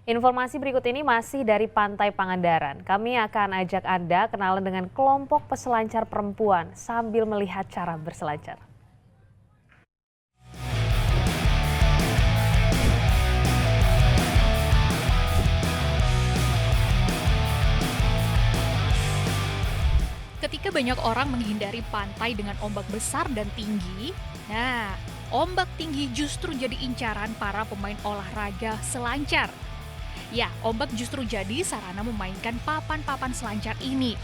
Informasi berikut ini masih dari Pantai Pangandaran. Kami akan ajak Anda kenalan dengan kelompok peselancar perempuan sambil melihat cara berselancar. Ketika banyak orang menghindari pantai dengan ombak besar dan tinggi, nah, ombak tinggi justru jadi incaran para pemain olahraga selancar. Ya, ombak justru jadi sarana memainkan papan-papan selancar ini.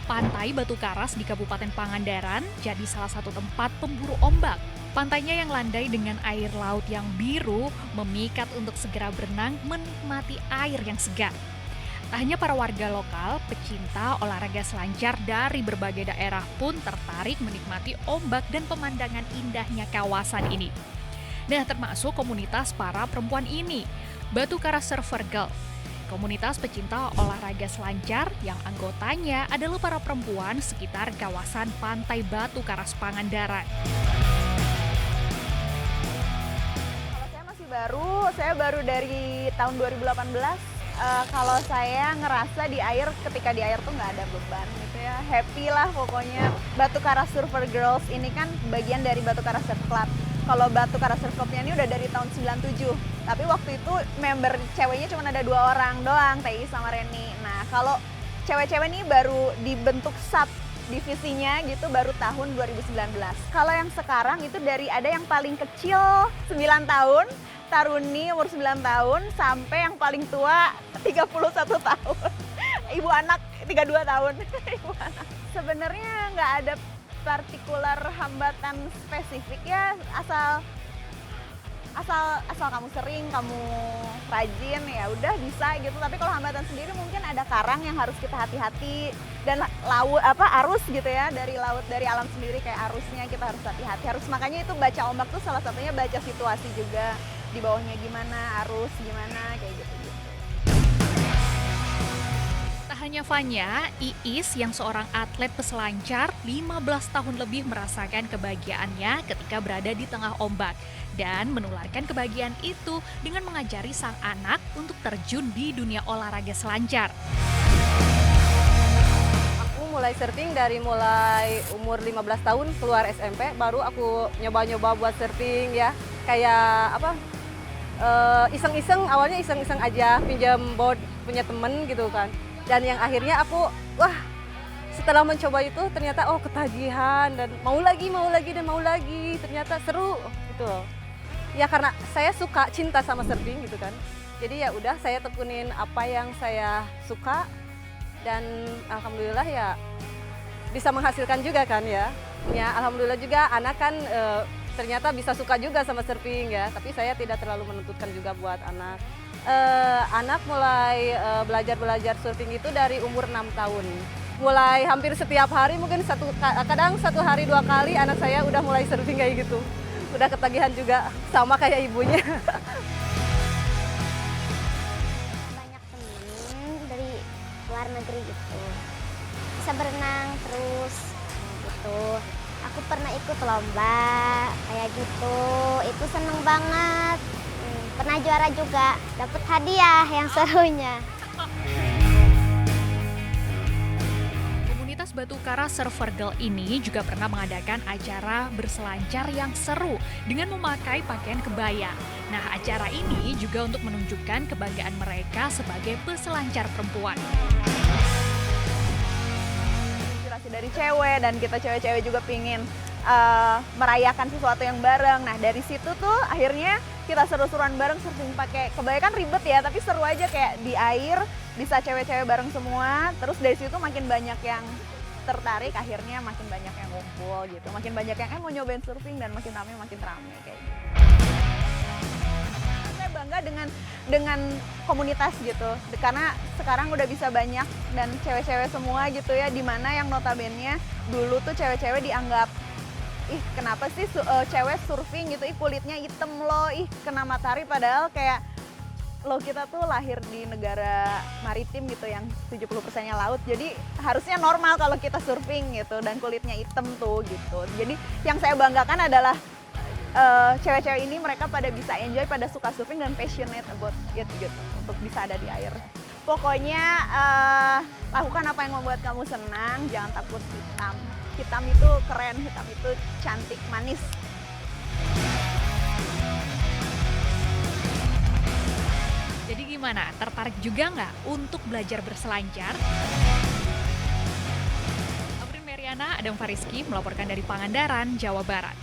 Pantai Batu Karas di Kabupaten Pangandaran jadi salah satu tempat pemburu ombak. Pantainya yang landai dengan air laut yang biru memikat untuk segera berenang menikmati air yang segar. Tak hanya para warga lokal, pecinta olahraga selancar dari berbagai daerah pun tertarik menikmati ombak dan pemandangan indahnya kawasan ini. Nah, termasuk komunitas para perempuan ini, Batu Karas Surfer Girl. Komunitas pecinta olahraga selancar yang anggotanya adalah para perempuan sekitar kawasan Pantai Batu Karas Pangandaran. Kalau saya baru dari tahun 2018. Kalau saya ngerasa di air, ketika di air tuh nggak ada beban gitu ya, happy lah pokoknya. Batu Karas Surfer Girls ini kan bagian dari Batu Karas Surf Club. Kalau Batu Karas Surf Clubnya ini udah dari tahun 97, tapi waktu itu member ceweknya cuma ada 2 orang doang, Tei sama Reni. Nah, kalau cewek-cewek ini baru dibentuk sub divisinya gitu baru tahun 2019. Kalau yang sekarang itu dari ada yang paling kecil 9 tahun, Taruni umur 9 tahun, sampai yang paling tua 31 tahun. Ibu anak 32 tahun. Ibu anak. Sebenarnya nggak ada partikular hambatan spesifik ya, asal kamu sering, kamu rajin ya udah bisa gitu. Tapi kalau hambatan sendiri mungkin ada karang yang harus kita hati-hati, dan arus gitu ya, dari laut, dari alam sendiri kayak arusnya kita harus hati-hati. Harus, makanya itu baca ombak tuh salah satunya baca situasi juga, di bawahnya gimana, arus gimana, kayak gitu-gitu. Tak hanya Fanya, Iis yang seorang atlet peselancar 15 tahun lebih merasakan kebahagiaannya ketika berada di tengah ombak dan menularkan kebahagiaan itu dengan mengajari sang anak untuk terjun di dunia olahraga selancar. Aku mulai surfing dari mulai umur 15 tahun, keluar SMP, baru aku nyoba-nyoba buat surfing ya. Kayak iseng-iseng, awalnya iseng-iseng aja, pinjam board punya temen gitu kan. Dan yang akhirnya aku, setelah mencoba itu ternyata ketagihan dan mau lagi, ternyata seru gitu loh. Ya karena saya suka, cinta sama surfing gitu kan. Jadi ya udah, saya tekunin apa yang saya suka dan alhamdulillah ya bisa menghasilkan juga kan ya. Ya alhamdulillah juga anak kan ternyata bisa suka juga sama surfing ya, tapi saya tidak terlalu menuntutkan juga buat anak. Anak mulai belajar surfing itu dari umur 6 tahun. Mulai hampir setiap hari, mungkin kadang 1 hari 2 kali anak saya udah mulai surfing kayak gitu. Udah ketagihan juga, sama kayak ibunya. Banyak temen dari luar negeri gitu, bisa berenang terus gitu. Aku pernah ikut lomba kayak gitu, itu seneng banget. Pernah juara juga, dapat hadiah yang serunya. Komunitas Batu Karas Surfer Girl ini juga pernah mengadakan acara berselancar yang seru dengan memakai pakaian kebaya. Nah, acara ini juga untuk menunjukkan kebanggaan mereka sebagai peselancar perempuan. Dari cewek, dan kita cewek-cewek juga pingin merayakan sesuatu yang bareng. Nah, dari situ tuh akhirnya kita seru-seruan bareng surfing pakai kebaya. Kan ribet ya, tapi seru aja, kayak di air bisa cewek-cewek bareng semua. Terus dari situ makin banyak yang tertarik, akhirnya makin banyak yang ngumpul gitu, makin banyak yang mau nyobain surfing, dan makin rame kayak gitu. Saya bangga dengan komunitas gitu, karena sekarang udah bisa banyak dan cewek-cewek semua gitu ya, dimana yang notabene dulu tuh cewek-cewek dianggap, ih kenapa sih cewek surfing gitu, ih kulitnya hitam loh, ih kena matahari, padahal kayak lo kita tuh lahir di negara maritim gitu yang 70%-nya laut, jadi harusnya normal kalau kita surfing gitu, dan kulitnya hitam tuh gitu. Jadi yang saya banggakan adalah cewek-cewek ini mereka pada bisa enjoy, pada suka surfing dan passionate about it gitu untuk bisa ada di air. Pokoknya lakukan apa yang membuat kamu senang, jangan takut hitam. Hitam itu keren, hitam itu cantik, manis. Jadi gimana? Tertarik juga nggak untuk belajar berselancar? Aprin Meriana, Adam Fariski melaporkan dari Pangandaran, Jawa Barat.